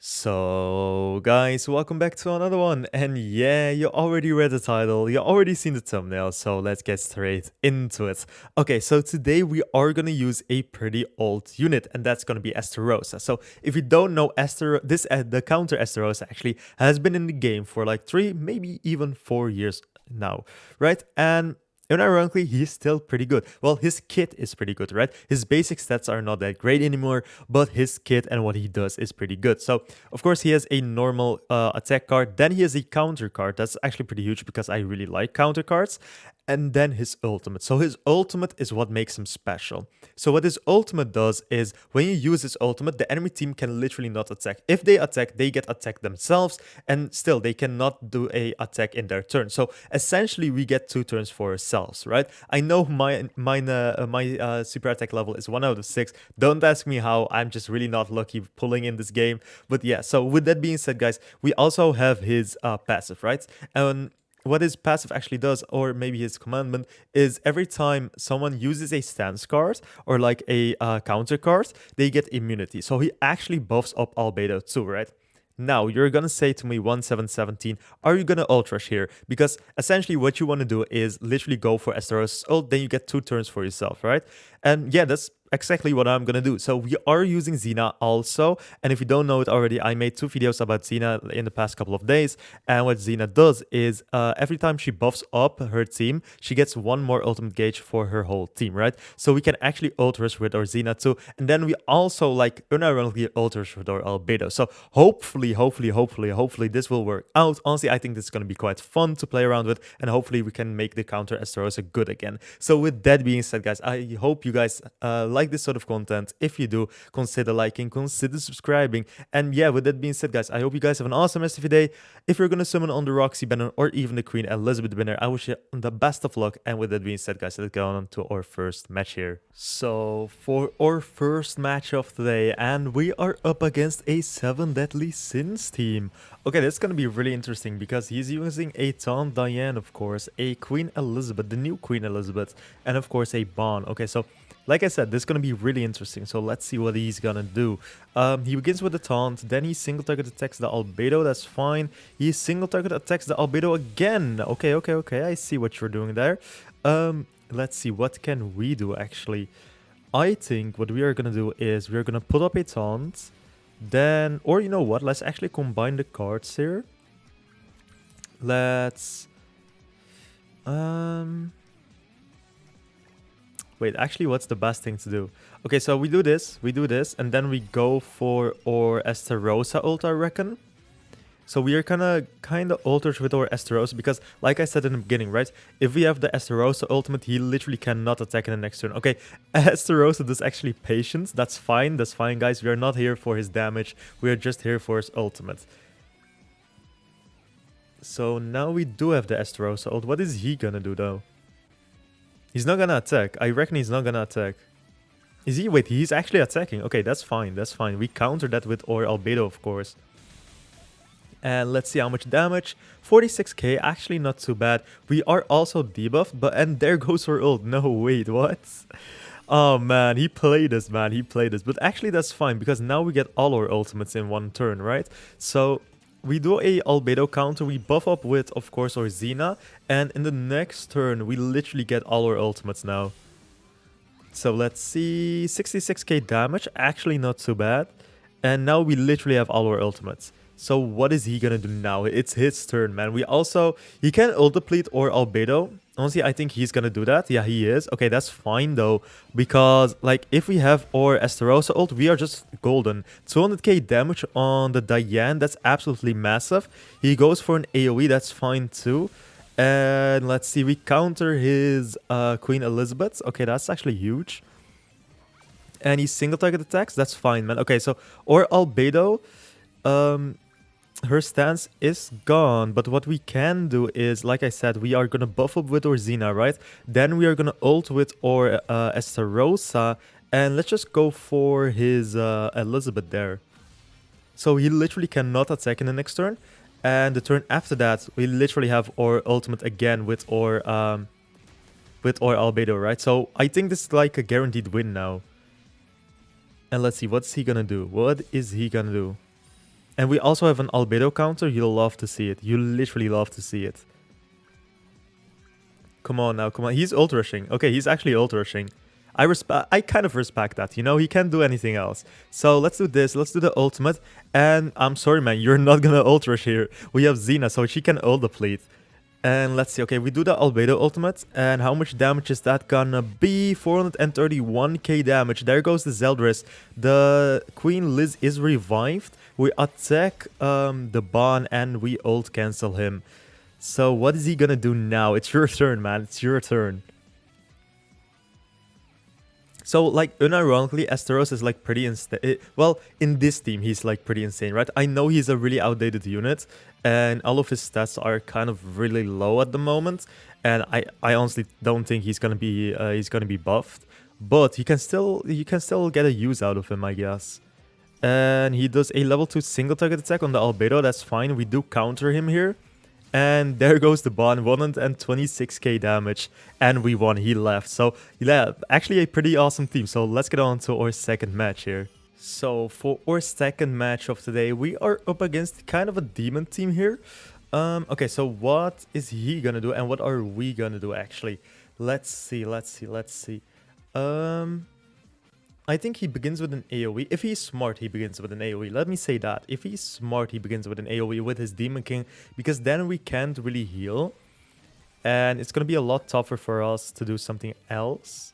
So, guys, welcome back to another one. And yeah, you already read the title, you already seen the thumbnail, so let's get straight into it. Okay, so today we are gonna use a pretty old unit, and that's gonna be ESTAROSSA. So, if you don't know, the counter ESTAROSSA actually has been in the game for like 3, maybe even 4 years now, right? And ironically, he's still pretty good. Well, his kit is pretty good, right? His basic stats are not that great anymore, but his kit and what he does is pretty good. So, of course, he has a normal attack card. Then he has a counter card. That's actually pretty huge because I really like counter cards. And then his ultimate. So his ultimate is what makes him special. So what his ultimate does is when you use his ultimate, the enemy team can literally not attack. If they attack, they get attacked themselves, and still they cannot do a attack in their turn. So essentially, we get 2 turns for ourselves, right? I know my super attack level is 1 out of 6. Don't ask me how. I'm just really not lucky pulling in this game. But yeah. So with that being said, guys, we also have his passive, right? And what his passive actually does, or maybe his commandment, is every time someone uses a stance card or like a counter card, they get immunity. So he actually buffs up Albedo too, right? Now, you're gonna say to me 1717, are you gonna ult rush here? Because essentially what you wanna do is literally go for Estaros's ult, then you get 2 turns for yourself, right? And yeah, that's exactly what I'm gonna do. So we are using Xena also, and if you don't know it already, I made 2 videos about Xena in the past couple of days, and what Xena does is every time she buffs up her team, she gets 1 more ultimate gauge for her whole team, right? So we can actually ult rush with our Xena too, and then we also like unironically ult rush with our Albedo. So hopefully this will work out. Honestly, I think this is gonna be quite fun to play around with, and hopefully we can make the counter Estarossa good again. So with that being said, guys, I hope you guys like this sort of content. If you do, consider liking, consider subscribing. And yeah, with that being said, guys, I hope you guys have an awesome rest of your day. If you're gonna summon on the Roxy banner or even the Queen Elizabeth banner, I wish you the best of luck. And with that being said, guys, let's go on to our first match here. So for our first match of today, and we are up against a 7 Deadly Sins team. Okay, this is gonna be really interesting because he's using a Taunt Diane, of course, a Queen Elizabeth, the new Queen Elizabeth, and of course a Bon. Okay, so like I said, this is going to be really interesting, so let's see what he's going to do. He begins with the taunt, then he single target attacks the Albedo, that's fine. He single target attacks the Albedo again. Okay, I see what you're doing there. Let's see, what can we do actually? I think what we are going to do is we're going to put up a taunt, then, or you know what, let's actually combine the cards here. Let's... Wait, actually, what's the best thing to do? Okay, so we do this, and then we go for our Estarossa ult, I reckon. So we are kind of altered with our Estarossa because, like I said in the beginning, right? If we have the Estarossa ultimate, he literally cannot attack in the next turn. Okay, Estarossa does actually patience. That's fine, guys. We are not here for his damage. We are just here for his ultimate. So now we do have the Estarossa ult. What is he gonna do, though? He's not gonna attack. I reckon he's not gonna attack. Is he? Wait, he's actually attacking. Okay, that's fine. We counter that with our Albedo, of course. And let's see how much damage. 46k, actually not too bad. We are also debuffed, and there goes our ult. No, wait, what? Oh man, he played us, man. But actually that's fine, because now we get all our ultimates in 1 turn, right? So we do a Albedo counter, we buff up with, of course, our Xena, and in the next turn, we literally get all our ultimates now. So let's see, 66k damage, actually not too bad. And now we literally have all our ultimates. So what is he gonna do now? It's his turn, man. He can ultiplete or Albedo. Honestly, I think he's gonna do that. Yeah, he is. Okay, that's fine though, because like if we have our Estarossa ult, we are just golden. 200k damage on the Diane, that's absolutely massive. He goes for an AoE, that's fine too. And let's see, we counter his Queen Elizabeth. Okay, that's actually huge. And he single target attacks, that's fine, man. Okay, so or Albedo, her stance is gone, but what we can do is, like I said, we are gonna buff up with our Xena, right? Then we are gonna ult with our Estarossa, and let's just go for his Elizabeth there. So he literally cannot attack in the next turn, and the turn after that, we literally have our ultimate again with our Albedo, right? So I think this is like a guaranteed win now. And let's see, what's he gonna do? What is he gonna do? And we also have an albedo counter. You'll love to see it. You literally love to see it. Come on now, come on. He's ult rushing. Okay, he's actually ult rushing. I kind of respect that, you know, he can't do anything else. So let's do this, let's do the ultimate. And I'm sorry, man, you're not gonna ult rush here. We have Xena, so she can ult deplete. And let's see, okay, we do the albedo ultimate. And how much damage is that gonna be? 431k damage. There goes the Zeldris. The Queen Liz is revived. We attack the Ban and we ult cancel him. So what is he gonna do now? It's your turn, man, it's your turn. So, like, unironically, ESTAROSSA is, like, pretty insane. Well, in this team, he's, like, pretty insane, right? I know he's a really outdated unit, and all of his stats are kind of really low at the moment. And I honestly don't think he's gonna be buffed. But you can still get a use out of him, I guess. And he does a level 2 single target attack on the albedo. That's fine. We do counter him here. And there goes the Bond, 126k damage, and we won, he left. So yeah, actually a pretty awesome team. So let's get on to our second match here. So for our second match of today, we are up against kind of a demon team here. Okay, so what is he gonna do and what are we gonna do actually? Let's see. I think he begins with an AoE. If he's smart, he begins with an AoE. Let me say that. If he's smart, he begins with an AoE with his Demon King, because then we can't really heal. And it's going to be a lot tougher for us to do something else.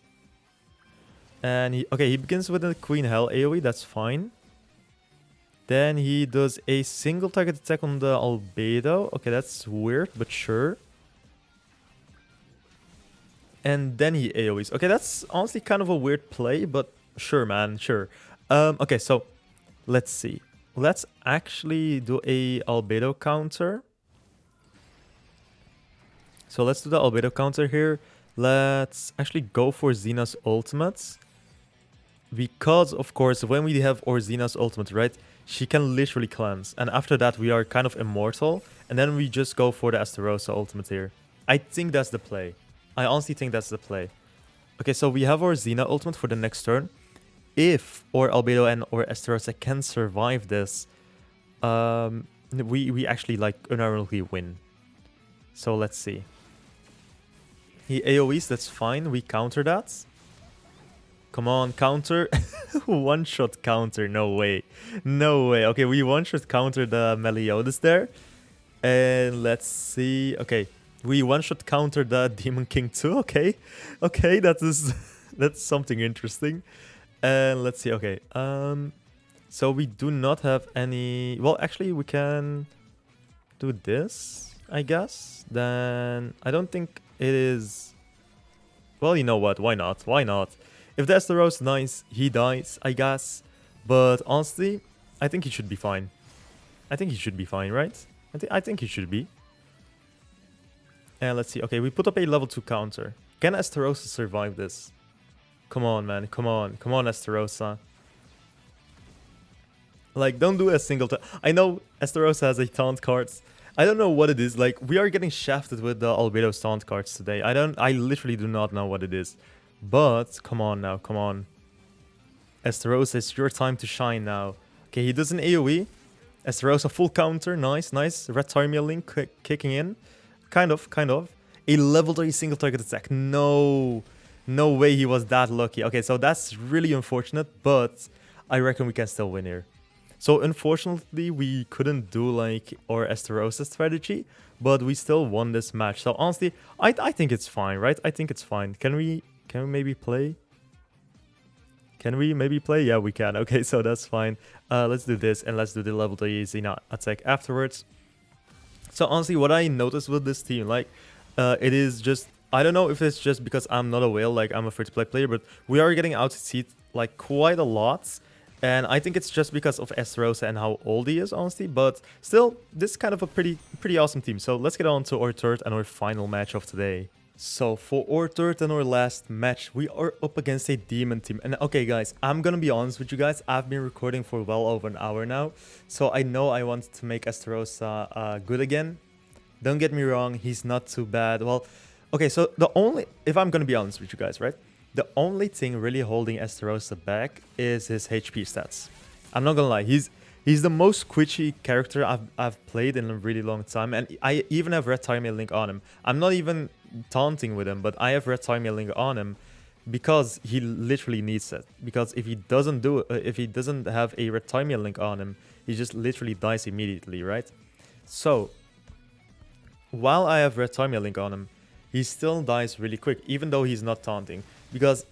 And he begins with a Queen Hell AoE. That's fine. Then he does a single target attack on the albedo. Okay, that's weird, but sure. And then he AoEs. Okay, that's honestly kind of a weird play, but sure, man, sure. Okay, so let's see. Let's actually do a albedo counter. So let's do the albedo counter here. Let's actually go for Xena's ultimate. Because, of course, when we have our Xena's ultimate, right, she can literally cleanse. And after that, we are kind of immortal. And then we just go for the ESTAROSSA ultimate here. I think that's the play. I honestly think that's the play. Okay, so we have our Xena ultimate for the next turn. If our albedo and or ESTAROSSA can survive this, we actually like unironically win. So let's see. He AoEs, that's fine. We counter that. Come on, counter. One-shot counter. No way. No way. Okay, we one-shot counter the Meliodas there. And let's see. Okay, we one-shot counter the Demon King too. Okay. Okay, that's something interesting. And let's see, okay. So we do not have any... Well, actually, we can do this, I guess. Then I don't think it is... Well, you know what? Why not? Why not? If the ESTAROSSA dies, he dies, I guess. But honestly, I think he should be fine. I think he should be fine, right? I think he should be. And let's see. Okay, we put up a level 2 counter. Can ESTAROSSA survive this? Come on, man. Come on. Come on, ESTAROSSA. Like, don't do a single... I know ESTAROSSA has a taunt cards. I don't know what it is. Like, we are getting shafted with the albedo taunt cards today. I literally do not know what it is. But, come on now. Come on. ESTAROSSA, it's your time to shine now. Okay, he does an AoE. ESTAROSSA full counter. Nice, nice. Red Tarmia Link kicking in. Kind of. A level 3 single target attack. No. No way he was that lucky. Okay, so that's really unfortunate, but I reckon we can still win here. So unfortunately, we couldn't do like our ESTAROSSA strategy, but we still won this match. So honestly, I think it's fine, right? I think it's fine. Can we maybe play? Can we maybe play? Yeah, we can. Okay, so that's fine. Let's do this and let's do the level 3 Xena attack afterwards. So honestly, what I noticed with this team, like, it is just... I don't know if it's just because I'm not a whale, like I'm a free-to-play player, but we are getting out to seat like quite a lot. And I think it's just because of ESTAROSSA and how old he is, honestly. But still, this is kind of a pretty awesome team. So let's get on to our third and our final match of today. So for our third and our last match, we are up against a demon team. And okay, guys, I'm gonna be honest with you guys. I've been recording for well over an hour now. So I know I want to make ESTAROSSA good again. Don't get me wrong, he's not too bad. Well... Okay, so if I'm gonna be honest with you guys, right? The only thing really holding ESTAROSSA back is his HP stats. I'm not gonna lie, He's the most quitchy character I've played in a really long time, and I even have Red Time Link on him. I'm not even taunting with him, but I have Red Time Link on him because he literally needs it. Because if he doesn't do it, if he doesn't have a Red Time Link on him, he just literally dies immediately, right? So while I have Red Time Link on him, he still dies really quick, even though he's not taunting. Because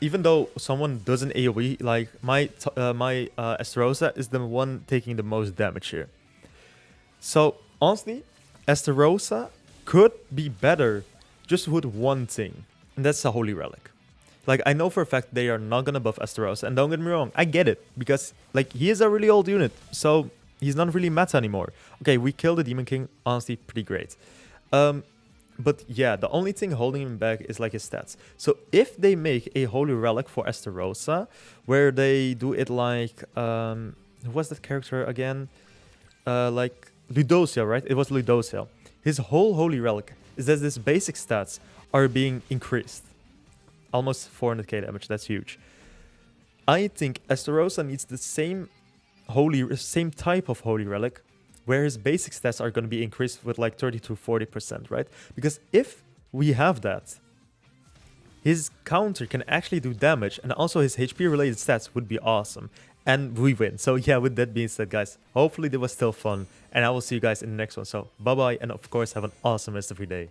even though someone does an AoE, like my ESTAROSSA is the one taking the most damage here. So honestly, ESTAROSSA could be better just with one thing, and that's a Holy Relic. Like, I know for a fact they are not gonna buff ESTAROSSA, and don't get me wrong, I get it, because like he is a really old unit, so he's not really meta anymore. Okay, we killed the Demon King, honestly, pretty great. But yeah, the only thing holding him back is like his stats. So if they make a Holy Relic for ESTAROSSA, where they do it like who was that character again? Like Ludosia, right? It was Ludosia. His whole Holy Relic is that his basic stats are being increased. Almost 400k damage, that's huge. I think ESTAROSSA needs the same type of Holy Relic, where his basic stats are going to be increased with like 30 to 40%, right? Because if we have that, his counter can actually do damage, and also his HP related stats would be awesome, and we win. So yeah, with that being said, guys, hopefully it was still fun, and I will see you guys in the next one. So bye bye, and of course have an awesome rest of your day.